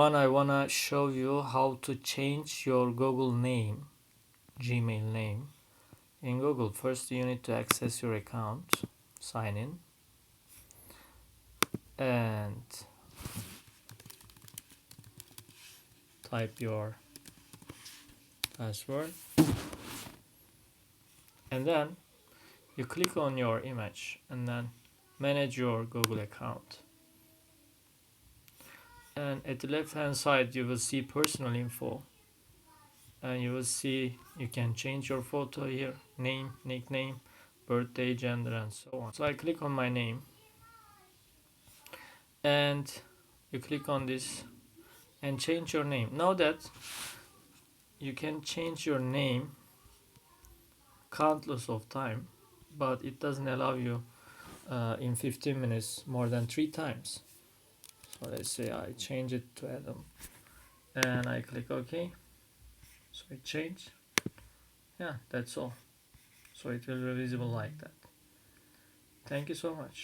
one, I wanna show you how to change your Google name, Gmail name in Google. First you need to access your account, sign in, and type your password, and then you click on your image and then manage your Google account. And at the left hand side you will see personal info, and you will see you can change your photo here, name, nickname, birthday, gender, and so on. So I click on my name, and you click on this and change your name. Now that you can change your name countless of time, but it doesn't allow you in 15 minutes more than 3 times. So let's say I change it to Adam and I click OK. So it changed. Yeah, that's all. So it will be visible like that. Thank you so much.